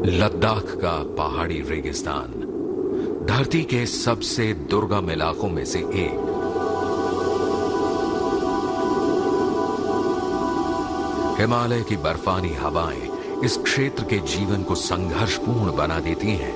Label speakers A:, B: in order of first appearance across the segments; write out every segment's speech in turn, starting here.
A: लद्दाख का पहाड़ी रेगिस्तान धरती के सबसे दुर्गम इलाकों में से एक। हिमालय की बर्फानी हवाएं इस क्षेत्र के जीवन को संघर्षपूर्ण बना देती हैं।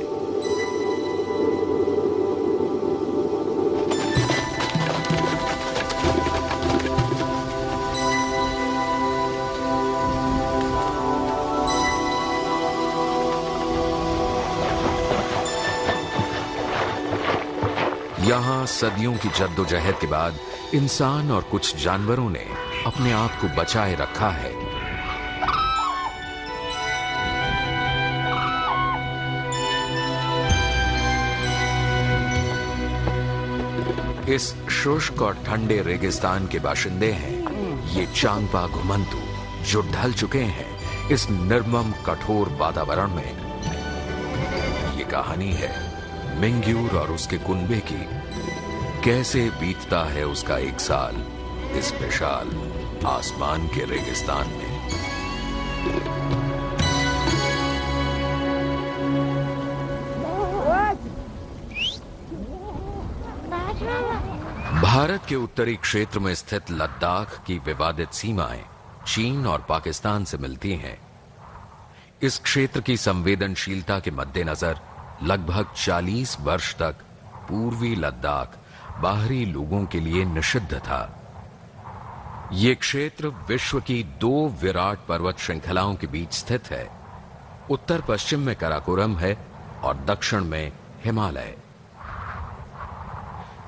A: यहां सदियों की जद्दोजहद के बाद इंसान और कुछ जानवरों ने अपने आप को बचाए रखा है। इस शुष्क और ठंडे रेगिस्तान के बाशिंदे हैं ये चांगपा घुमंतु, जो ढल चुके हैं इस निर्मम कठोर वातावरण में। ये कहानी है मिंग्यूर और उसके कुनबे की। कैसे बीतता है उसका एक साल इस विशाल आसमान के रेगिस्तान में। भारत के उत्तरी क्षेत्र में स्थित लद्दाख की विवादित सीमाएं चीन और पाकिस्तान से मिलती हैं। इस क्षेत्र की संवेदनशीलता के मद्देनजर लगभग 40 वर्ष तक पूर्वी लद्दाख बाहरी लोगों के लिए निषिद्ध था। यह क्षेत्र विश्व की 2 विराट पर्वत श्रृंखलाओं के बीच स्थित है। उत्तर पश्चिम में काराकोरम है और दक्षिण में हिमालय।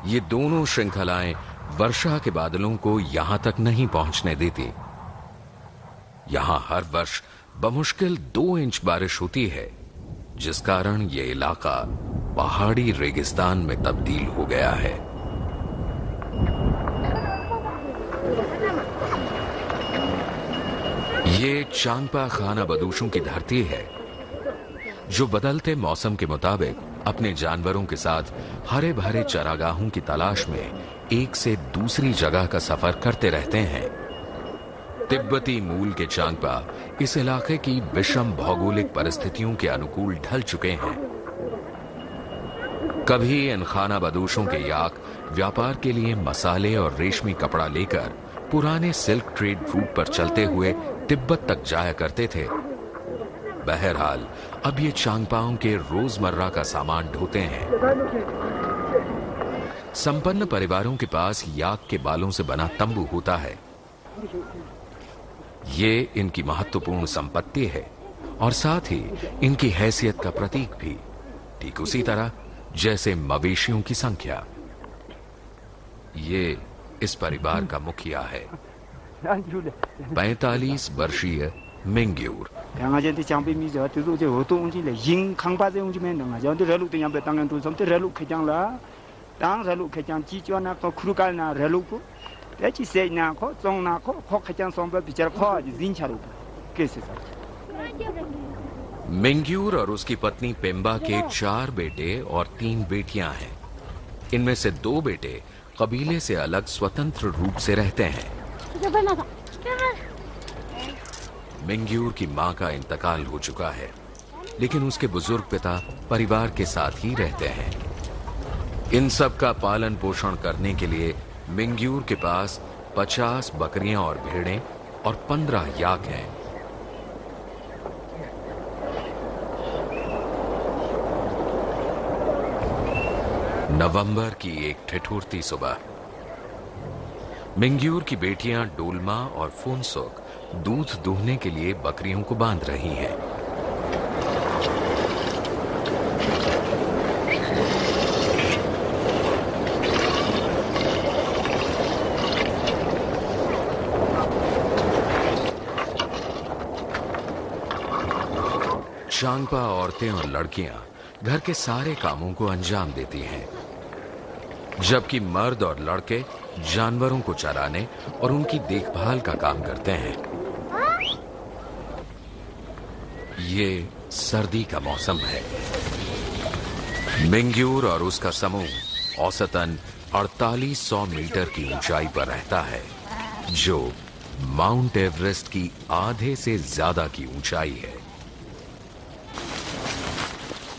A: ये दोनों श्रृंखलाएं वर्षा के बादलों को यहां तक नहीं पहुंचने देती। यहां हर वर्ष बमुश्किल 2 इंच बारिश होती है, जिस कारण यह इलाका पहाड़ी रेगिस्तान में तब्दील हो गया है। ये चांगपा खाना बदूशों की धरती है, जो बदलते मौसम के मुताबिक अपने जानवरों के साथ हरे भरे चरागाहों की तलाश में एक से दूसरी जगह का सफर करते रहते हैं। तिब्बती मूल के चांगपा इस इलाके की विषम भौगोलिक परिस्थितियों के अनुकूल ढल चुके हैं। कभी इन खाना बदोशों के याक व्यापार के लिए मसाले और रेशमी कपड़ा लेकर पुराने सिल्क ट्रेड रूट पर चलते हुए तिब्बत तक जाया करते थे। बहरहाल अब ये चांगपाओं के रोजमर्रा का सामान ढोते हैं। संपन्न परिवारों के पास याक के बालों से बना तंबू होता है। ये इनकी महत्वपूर्ण संपत्ति है और साथ ही इनकी हैसियत का प्रतीक भी, ठीक उसी तरह जैसे मवेशियों की संख्या। ये इस परिवार का मुखिया है, 45 वर्षीय मिंग्यूर। मिंग्यूर और उसकी पत्नी पेम्बा के 4 बेटे और 3 बेटियां हैं। इनमें से 2 बेटे कबीले से अलग स्वतंत्र रूप से रहते हैं। मिंग्यूर की मां का इंतकाल हो चुका है, लेकिन उसके बुजुर्ग पिता परिवार के साथ ही रहते हैं। इन सब का पालन पोषण करने के लिए मिंग्यूर के पास 50 बकरियां और भेड़ें और 15 याक हैं। नवंबर की एक ठिठुरती सुबह मिंग्यूर की बेटियां डोलमा और फुनसुक दूध दूहने के लिए बकरियों को बांध रही हैं। चांगपा औरतें और लड़कियां घर के सारे कामों को अंजाम देती हैं, जबकि मर्द और लड़के जानवरों को चराने और उनकी देखभाल का काम करते हैं। ये सर्दी का मौसम है। मिंग्यूर और उसका समूह औसतन 4800 मीटर की ऊंचाई पर रहता है, जो माउंट एवरेस्ट की आधे से ज्यादा की ऊंचाई है।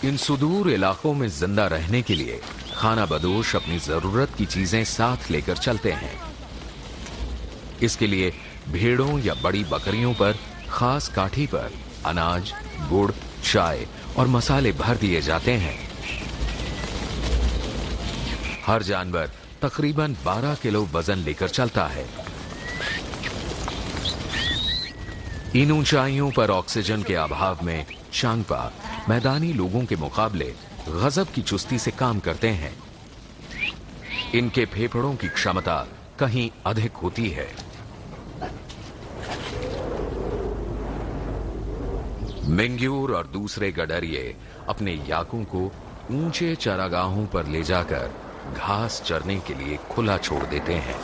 A: इन सुदूर इलाकों में जिंदा रहने के लिए खाना बदोश अपनी जरूरत की चीजें साथ लेकर चलते हैं। इसके लिए भेड़ों या बड़ी बकरियों पर खास काठी पर अनाज, गुड़, चाय और मसाले भर दिए जाते हैं। हर जानवर तकरीबन 12 किलो वजन लेकर चलता है। इन ऊंचाइयों पर ऑक्सीजन के अभाव में चांगपा मैदानी लोगों के मुकाबले गजब की चुस्ती से काम करते हैं। इनके फेफड़ों की क्षमता कहीं अधिक होती है। मिंग्यूर और दूसरे गडरिये अपने याकों को ऊंचे चरागाहों पर ले जाकर घास चरने के लिए खुला छोड़ देते हैं।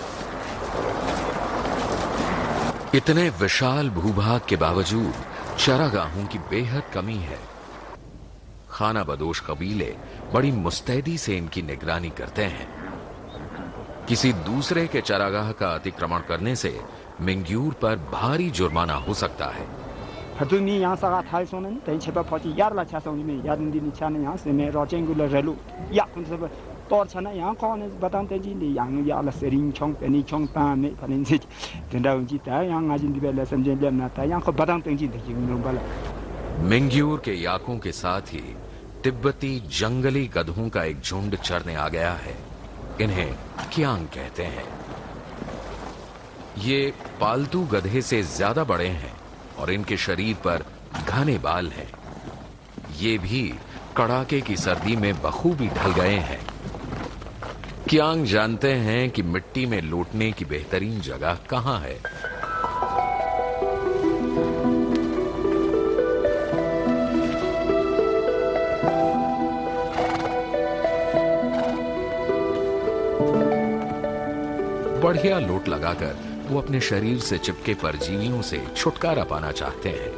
A: इतने विशाल भूभाग के बावजूद चरागाहों की बेहद कमी है। खाना बदोश कबीले बड़ी मुस्तैदी से इनकी निगरानी करते हैं। किसी दूसरे के चरागाह का अतिक्रमण करने से मिंग्यूर पर भारी जुर्माना हो सकता है। मिंग्यूर के याकों के साथ ही तिब्बती जंगली गधों का एक झुंड चरने आ गया है। इन्हें क्यांग कहते हैं। ये पालतू गधे से ज्यादा बड़े हैं और इनके शरीर पर घने बाल हैं। ये भी कड़ाके की सर्दी में बखूबी ढल गए हैं। क्यांग जानते हैं कि मिट्टी में लौटने की बेहतरीन जगह कहां है। बढ़िया लोट लगाकर वो अपने शरीर से चिपके परजीवियों से छुटकारा पाना चाहते हैं।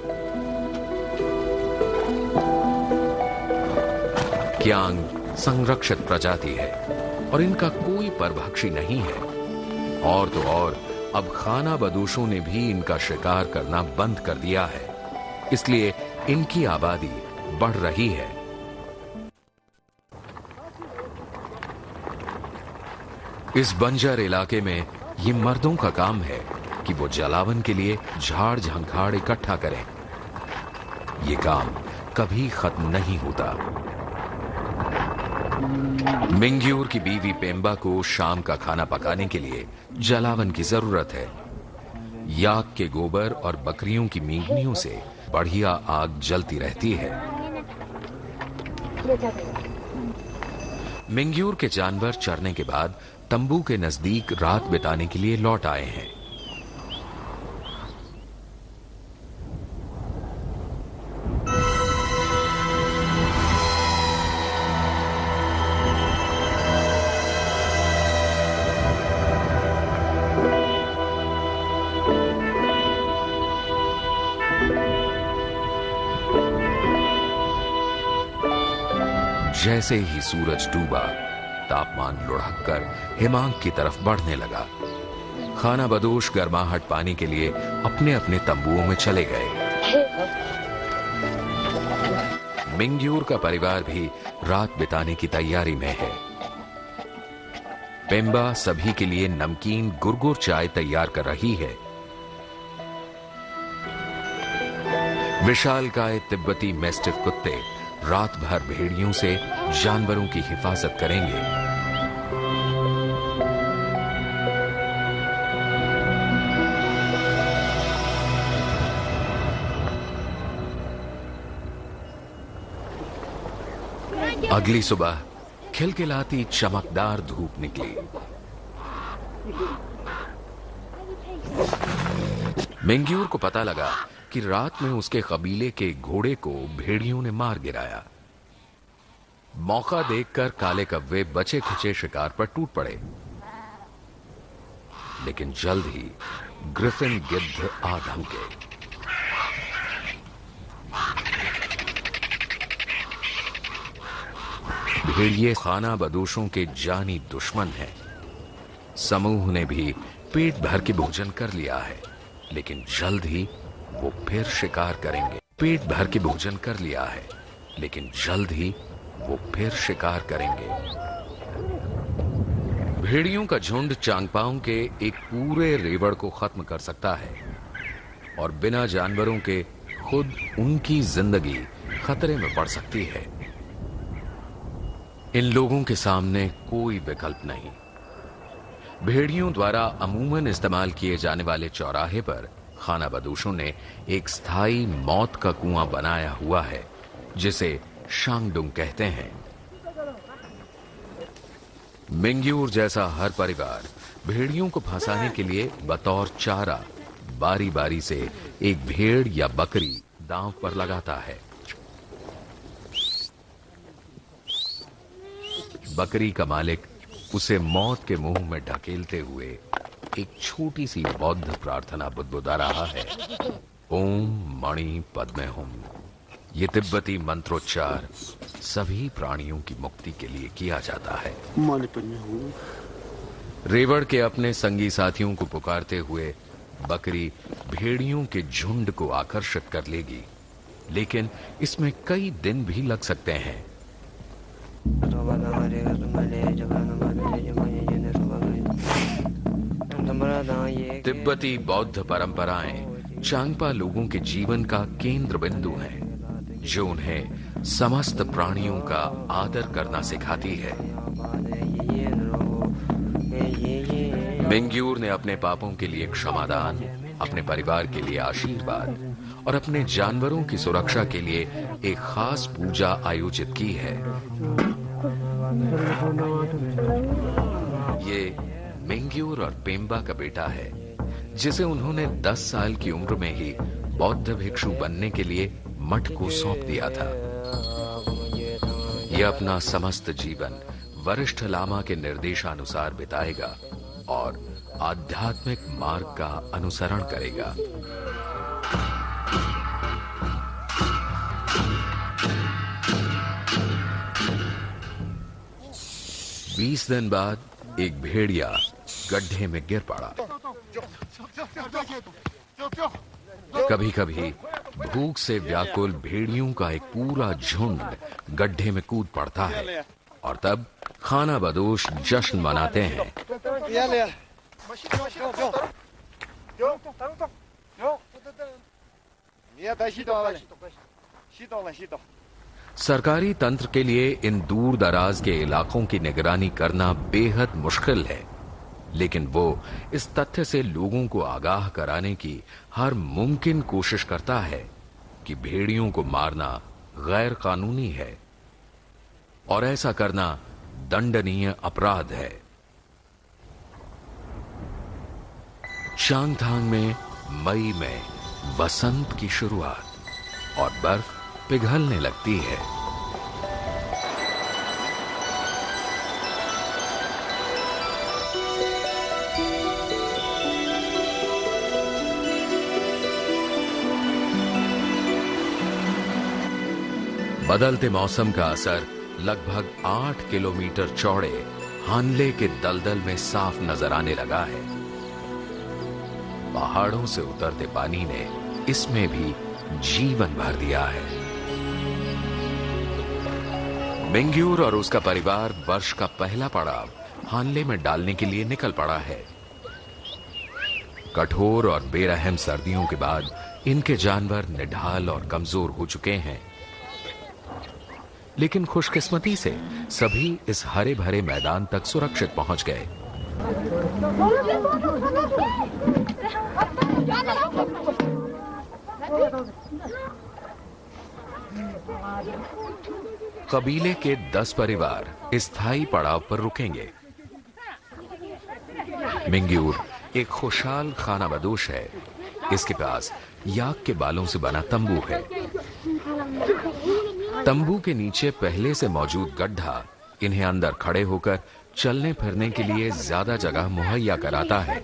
A: क्यांग संरक्षित प्रजाति है और इनका कोई परभक्षी नहीं है। और तो और अब खाना बदोशों ने भी इनका शिकार करना बंद कर दिया है, इसलिए इनकी आबादी बढ़ रही है। इस बंजर इलाके में ये मर्दों का काम है कि वो जलावन के लिए झाड़ झंखाड़ इकट्ठा करें। ये काम कभी खत्म नहीं होता। मिंग्यूर की बीवी पेम्बा को शाम का खाना पकाने के लिए जलावन की जरूरत है। याक के गोबर और बकरियों की मींगनियों से बढ़िया आग जलती रहती है। मिंग्यूर के जानवर चरने के बाद तंबू के नजदीक रात बिताने के लिए लौट आए हैं। जैसे ही सूरज डूबा, तापमान लुढ़ककर हिमांक की तरफ बढ़ने लगा। खाना बदोश गर्माहट पाने के लिए अपने अपने तंबुओं में चले गए। मिंग्यूर का परिवार भी रात बिताने की तैयारी में है। पेम्बा सभी के लिए नमकीन गुरगुर चाय तैयार कर रही है। विशालकाय तिब्बती मैस्टिफ कुत्ते रात भर भेड़ियों से जानवरों की हिफाजत करेंगे। अगली सुबह खिलखिलाती चमकदार धूप निकली। मिंग्यूर को पता लगा कि रात में उसके कबीले के घोड़े को भेड़ियों ने मार गिराया। मौका देखकर काले कव्वे बचे खिंचे शिकार पर टूट पड़े, लेकिन जल्द ही ग्रिफिन गिद्ध आ धमके। भेड़िए खाना बदोशों के जानी दुश्मन हैं। समूह ने भी पेट भर के भोजन कर लिया है, लेकिन जल्द ही वो फिर शिकार करेंगे। पेट भर के भोजन कर लिया है, लेकिन जल्द ही वो फिर शिकार करेंगे। भेड़ियों का झुंड चांगपाओं के एक पूरे रेवड़ को खत्म कर सकता है और बिना जानवरों के खुद उनकी जिंदगी खतरे में पड़ सकती है। इन लोगों के सामने कोई विकल्प नहीं। भेड़ियों द्वारा अमूमन इस्तेमाल किए जाने वाले चौराहे पर खानाबदोशों ने एक स्थायी मौत का कुआं बनाया हुआ है, जिसे शांगडुंग कहते हैं। मिंग्यूर जैसा हर परिवार भेड़ियों को फंसाने के लिए बतौर चारा बारी बारी से एक भेड़ या बकरी दांव पर लगाता है। बकरी का मालिक उसे मौत के मुंह में ढकेलते हुए एक छोटी सी बौद्ध प्रार्थना बुदबुदा रहा है। ओम मणि पद्मे हुम। ये तिब्बती मंत्रोच्चार सभी प्राणियों की मुक्ति के लिए किया जाता है। रेवड़ के अपने संगी साथियों को पुकारते हुए बकरी भेड़ियों के झुंड को आकर्षित कर लेगी, लेकिन इसमें कई दिन भी लग सकते हैं। तिब्बती बौद्ध परंपराएं चांगपा लोगों के जीवन का केंद्र बिंदु हैं, जो उन्हें समस्त प्राणियों का आदर करना सिखाती है। मिंग्यूर ने अपने पापों के लिए क्षमादान, अपने परिवार के लिए आशीर्वाद और अपने जानवरों की सुरक्षा के लिए एक खास पूजा आयोजित की है। ये मिंग्यूर और पेम्बा का बेटा है, जिसे उन्होंने 10 साल की उम्र में ही बौद्ध भिक्षु बनने के लिए मठ को सौंप दिया था। यह अपना समस्त जीवन वरिष्ठ लामा के निर्देशानुसार बिताएगा और आध्यात्मिक मार्ग का अनुसरण करेगा। 20 दिन बाद एक भेड़िया गड्ढे में गिर पड़ा। कभी कभी भूख से व्याकुल भेड़ियों का एक पूरा झुंड गड्ढे में कूद पड़ता है और तब खानाबदोश जश्न मनाते हैं। सरकारी तंत्र के लिए इन दूर दराज के इलाकों की निगरानी करना बेहद मुश्किल है, लेकिन वो इस तथ्य से लोगों को आगाह कराने की हर मुमकिन कोशिश करता है कि भेड़ियों को मारना गैर कानूनी है और ऐसा करना दंडनीय अपराध है। चांगथांग में मई में वसंत की शुरुआत और बर्फ पिघलने लगती है। बदलते मौसम का असर लगभग 8 किलोमीटर चौड़े हानले के दलदल में साफ नजर आने लगा है। पहाड़ों से उतरते पानी ने इसमें भी जीवन भर दिया है। मिंग्यूर और उसका परिवार वर्ष का पहला पड़ाव हानले में डालने के लिए निकल पड़ा है। कठोर और बेरहम सर्दियों के बाद इनके जानवर निढाल और कमजोर हो चुके हैं, लेकिन खुशकिस्मती से सभी इस हरे भरे मैदान तक सुरक्षित पहुंच गए। कबीले के 10 परिवार स्थायी पड़ाव पर रुकेंगे। मिंग्यूर एक खुशहाल खानाबदोश है। इसके पास याक के बालों से बना तंबू है। तंबू के नीचे पहले से मौजूद गड्ढा इन्हें अंदर खड़े होकर चलने फिरने के लिए ज्यादा जगह मुहैया कराता है।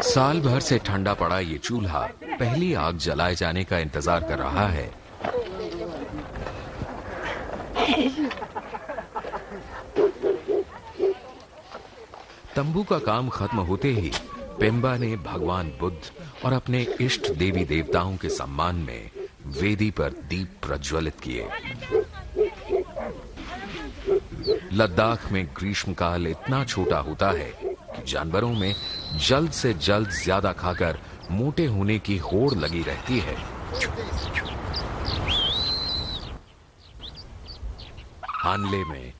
A: साल भर से ठंडा पड़ा ये चूल्हा पहली आग जलाए जाने का इंतजार कर रहा है। तंबू का काम खत्म होते ही पेम्बा ने भगवान बुद्ध और अपने इष्ट देवी देवताओं के सम्मान में वेदी पर दीप प्रज्वलित किए। लद्दाख में ग्रीष्मकाल इतना छोटा होता है कि जानवरों में जल्द से जल्द ज्यादा खाकर मोटे होने की होड़ लगी रहती है। हानले में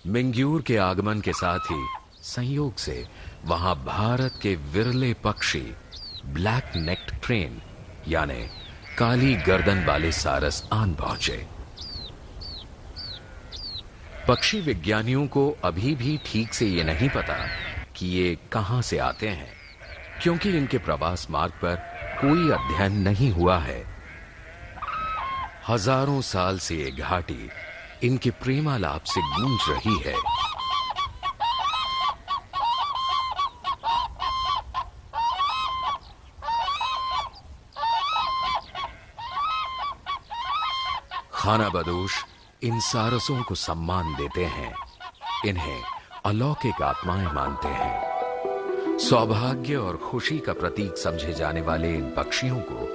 A: मिंग्यूर के आगमन के साथ ही संयोग से वहां भारत के विरले पक्षी ब्लैक नेक्ड क्रेन यानी काली गर्दन वाले सारस आन पहुंचे। पक्षी विज्ञानियों को अभी भी ठीक से ये नहीं पता कि ये कहां से आते हैं, क्योंकि इनके प्रवास मार्ग पर कोई अध्ययन नहीं हुआ है। हजारों साल से ये घाटी इनके प्रेमालाप से गूंज रही है। खानाबदोश इन सारसों को सम्मान देते हैं, इन्हें अलौकिक आत्माएं मानते हैं। सौभाग्य और खुशी का प्रतीक समझे जाने वाले इन पक्षियों को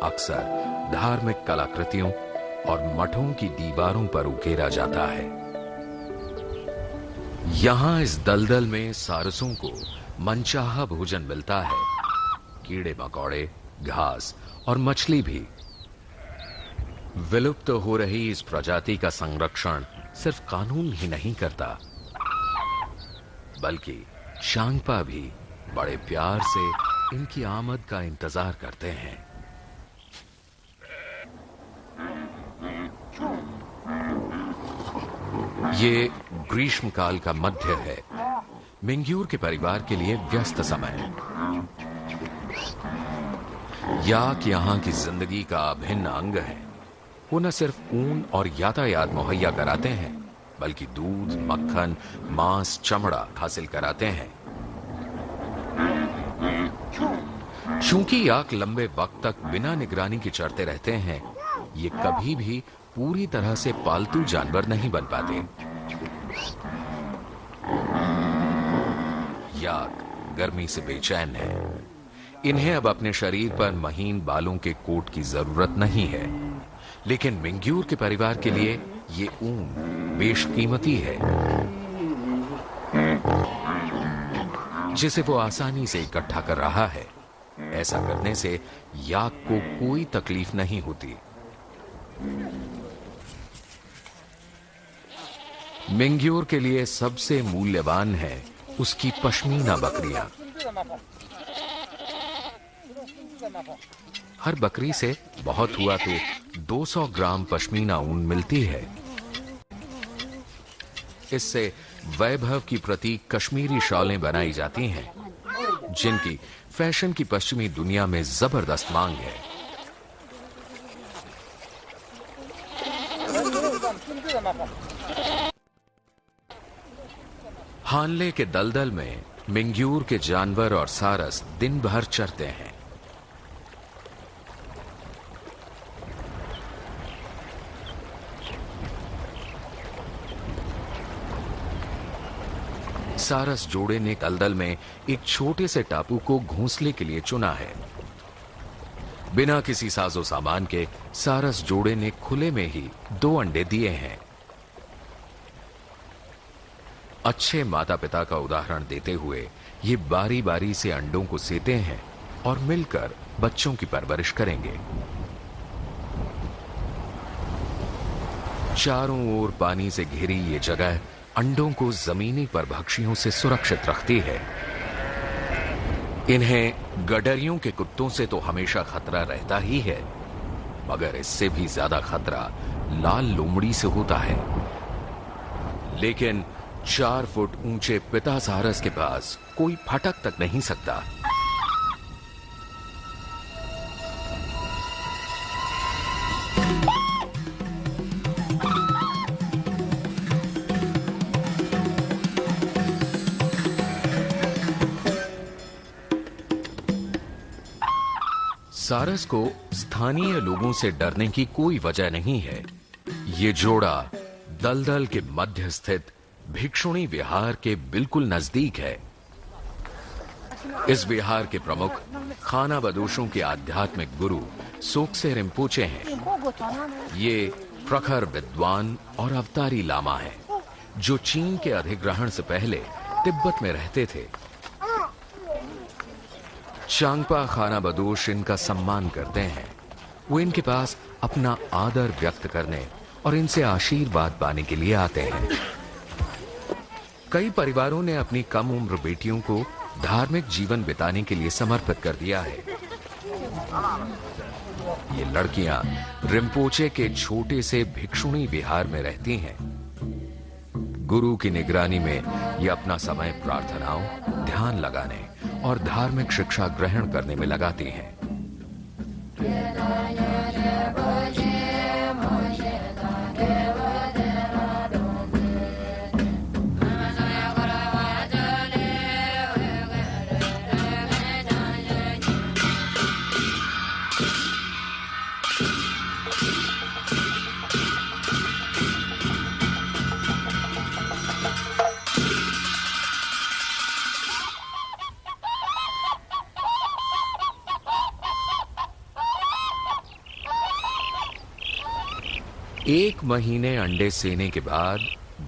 A: अक्सर धार्मिक कलाकृतियों और मठों की दीवारों पर उकेरा जाता है। यहां इस दलदल में सारसों को मनचाहा भोजन मिलता है। कीड़े मकोड़े, घास और मछली भी। विलुप्त हो रही इस प्रजाति का संरक्षण सिर्फ कानून ही नहीं करता, बल्कि शांगपा भी बड़े प्यार से इनकी आमद का इंतजार करते हैं। ये ग्रीष्मकाल का मध्य है, मिंग्यूर के परिवार के लिए व्यस्त समय। याक यहां की जिंदगी का अभिन्न अंग है। वो न सिर्फ ऊन और यातायात मुहैया कराते हैं, बल्कि दूध, मक्खन, मांस, चमड़ा हासिल कराते हैं। चूंकि याक लंबे वक्त तक बिना निगरानी के चरते रहते हैं, ये कभी भी पूरी तरह से पालतू जानवर नहीं बन पाते। याक गर्मी से बेचैन है। इन्हें अब अपने शरीर पर महीन बालों के कोट की जरूरत नहीं है, लेकिन मिंग्यूर के परिवार के लिए ये ऊन बेशकीमती है, जिसे वो आसानी से इकट्ठा कर रहा है। ऐसा करने से याक को कोई तकलीफ नहीं होती। मिंग्यूर के लिए सबसे मूल्यवान है उसकी पश्मीना बकरियां। हर बकरी से बहुत हुआ तो 200 ग्राम पश्मीना ऊन मिलती है। इससे वैभव की प्रतीक कश्मीरी शॉलें बनाई जाती हैं, जिनकी फैशन की पश्चिमी दुनिया में जबरदस्त मांग है। हानले के दलदल में मिंग्यूर के जानवर और सारस दिन भर चरते हैं। सारस जोड़े ने दलदल में एक छोटे से टापू को घोंसले के लिए चुना है। बिना किसी साजो सामान के सारस जोड़े ने खुले में ही 2 अंडे दिए हैं। अच्छे माता पिता का उदाहरण देते हुए ये बारी बारी से अंडों को सेते हैं और मिलकर बच्चों की परवरिश करेंगे। चारों ओर पानी से घिरी ये जगह अंडों को जमीनी परभक्षियों से सुरक्षित रखती है। इन्हें गडरियों के कुत्तों से तो हमेशा खतरा रहता ही है, मगर इससे भी ज्यादा खतरा लाल लोमड़ी से होता है। लेकिन 4 फुट ऊंचे पिता सारस के पास कोई फटक तक नहीं सकता। सारस को स्थानीय लोगों से डरने की कोई वजह नहीं है। ये जोड़ा दलदल के मध्य स्थित भिक्षुणी विहार के बिल्कुल नजदीक है। इस विहार के प्रमुख खानाबदोशों के आध्यात्मिक गुरु सोक्से रिम्पोचे हैं। ये प्रखर विद्वान और अवतारी लामा हैं, जो चीन के अधिग्रहण से पहले तिब्बत में रहते थे। चांगपा खानाबदोश इनका सम्मान करते हैं। वो इनके पास अपना आदर व्यक्त करने और इनसे आशीर्वाद पाने के लिए आते हैं। कई परिवारों ने अपनी कम उम्र बेटियों को धार्मिक जीवन बिताने के लिए समर्पित कर दिया है। ये लड़कियां रिम्पोचे के छोटे से भिक्षुणी विहार में रहती हैं। गुरु की निगरानी में ये अपना समय प्रार्थनाओं, ध्यान लगाने और धार्मिक शिक्षा ग्रहण करने में लगाती हैं। एक महीने अंडे सेने के बाद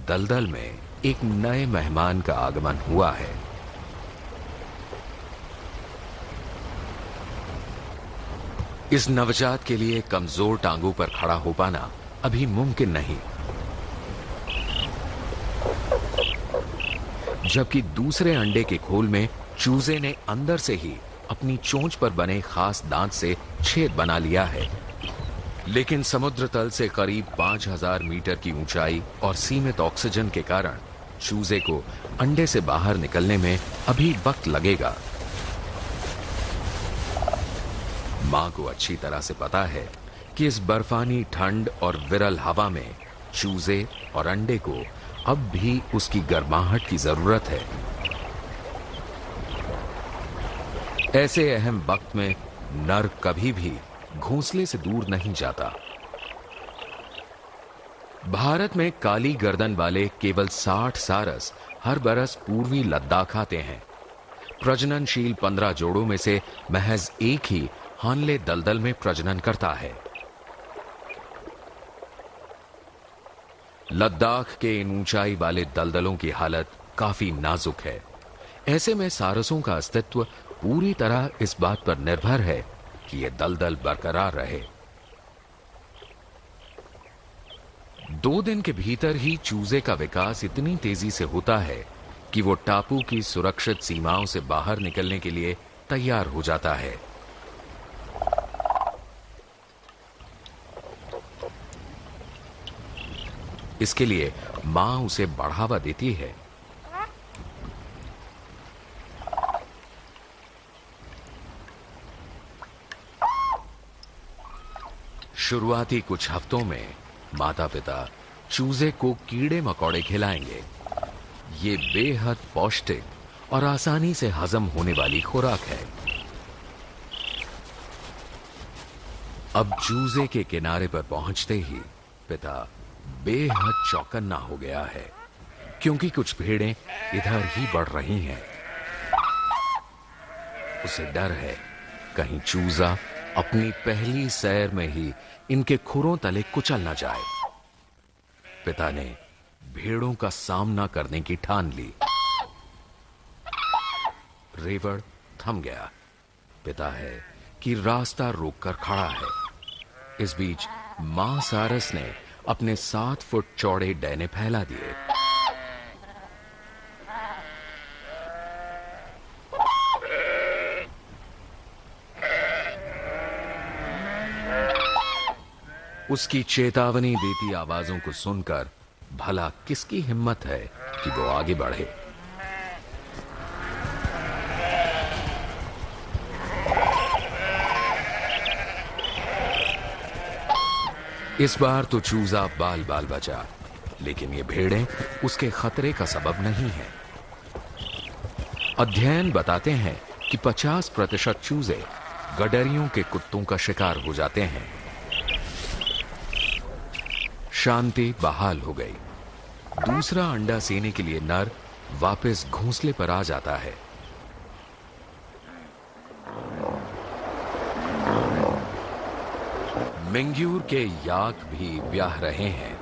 A: दलदल में एक नए मेहमान का आगमन हुआ है। इस नवजात के लिए कमजोर टांगों पर खड़ा हो पाना अभी मुमकिन नहीं, जबकि दूसरे अंडे के खोल में चूजे ने अंदर से ही अपनी चोंच पर बने खास दांत से छेद बना लिया है। लेकिन समुद्र तल से करीब 5000 मीटर की ऊंचाई और सीमित ऑक्सीजन के कारण चूजे को अंडे से बाहर निकलने में अभी वक्त लगेगा। मां को अच्छी तरह से पता है कि इस बर्फानी ठंड और विरल हवा में चूजे और अंडे को अब भी उसकी गर्माहट की जरूरत है। ऐसे अहम वक्त में नर कभी भी घोंसले से दूर नहीं जाता। भारत में काली गर्दन वाले केवल 60 सारस हर बरस पूर्वी लद्दाख आते हैं। प्रजननशील 15 जोड़ों में से महज एक ही हानले दलदल में प्रजनन करता है। लद्दाख के इन ऊंचाई वाले दलदलों की हालत काफी नाजुक है। ऐसे में सारसों का अस्तित्व पूरी तरह इस बात पर निर्भर है कि यह दलदल बरकरार रहे। 2 दिन के भीतर ही चूजे का विकास इतनी तेजी से होता है कि वो टापू की सुरक्षित सीमाओं से बाहर निकलने के लिए तैयार हो जाता है। इसके लिए मां उसे बढ़ावा देती है। शुरुआती कुछ हफ्तों में माता पिता चूजे को कीड़े मकोड़े खिलाएंगे। ये बेहद पौष्टिक और आसानी से हजम होने वाली खुराक है। अब चूजे के किनारे पर पहुंचते ही पिता बेहद चौकन्ना हो गया है, क्योंकि कुछ भेड़ें इधर ही बढ़ रही हैं। उसे डर है कहीं चूजा अपनी पहली सैर में ही इनके खुरों तले कुचल न जाए। पिता ने भेड़ों का सामना करने की ठान ली। रेवड़ थम गया। पिता है कि रास्ता रोककर खड़ा है। इस बीच मां सारस ने अपने 7 फुट चौड़े डैने फैला दिए। उसकी चेतावनी देती आवाजों को सुनकर भला किसकी हिम्मत है कि वो आगे बढ़े। इस बार तो चूजा बाल बाल बचा, लेकिन ये भेड़ें उसके खतरे का सबब नहीं है। अध्ययन बताते हैं कि 50% चूजे गडरियों के कुत्तों का शिकार हो जाते हैं। शांति बहाल हो गई। दूसरा अंडा सेने के लिए नर वापस घोंसले पर आ जाता है। मिंग्यूर के याक भी ब्याह रहे हैं।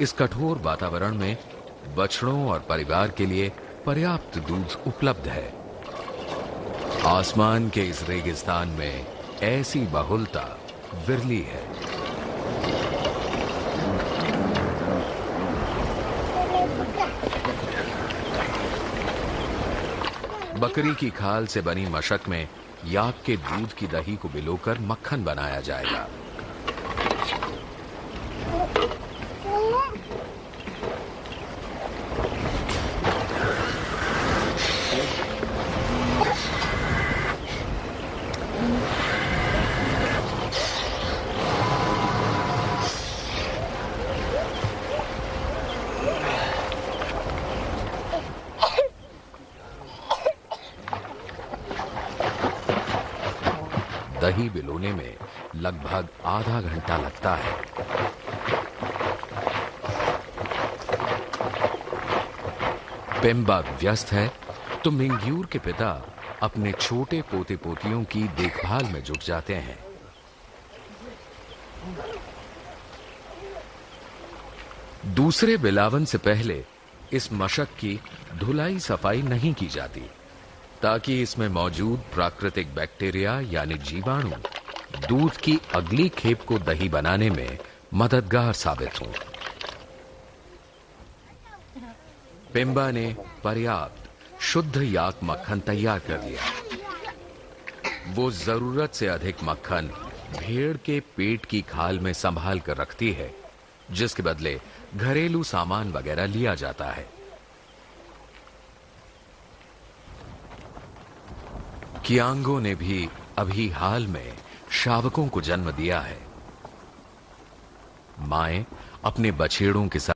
A: इस कठोर वातावरण में बछड़ों और परिवार के लिए पर्याप्त दूध उपलब्ध है। आसमान के इस रेगिस्तान में ऐसी बहुलता विरली है। बकरी की खाल से बनी मशक में याक के दूध की दही को भिगोकर मक्खन बनाया जाएगा। दही बिलोने में लगभग आधा घंटा लगता है। पेम्बा व्यस्त है तो मिंग्यूर के पिता अपने छोटे पोते पोतियों की देखभाल में जुट जाते हैं। दूसरे बिलावन से पहले इस मशक की धुलाई सफाई नहीं की जाती, ताकि इसमें मौजूद प्राकृतिक बैक्टीरिया यानी जीवाणु दूध की अगली खेप को दही बनाने में मददगार साबित हों। पेम्बा ने पर्याप्त शुद्ध याक मक्खन तैयार कर लिया। वो जरूरत से अधिक मक्खन भेड़ के पेट की खाल में संभाल कर रखती है, जिसके बदले घरेलू सामान वगैरह लिया जाता है। कियांगो ने भी अभी हाल में शावकों को जन्म दिया है। माएं अपने बछेड़ों के साथ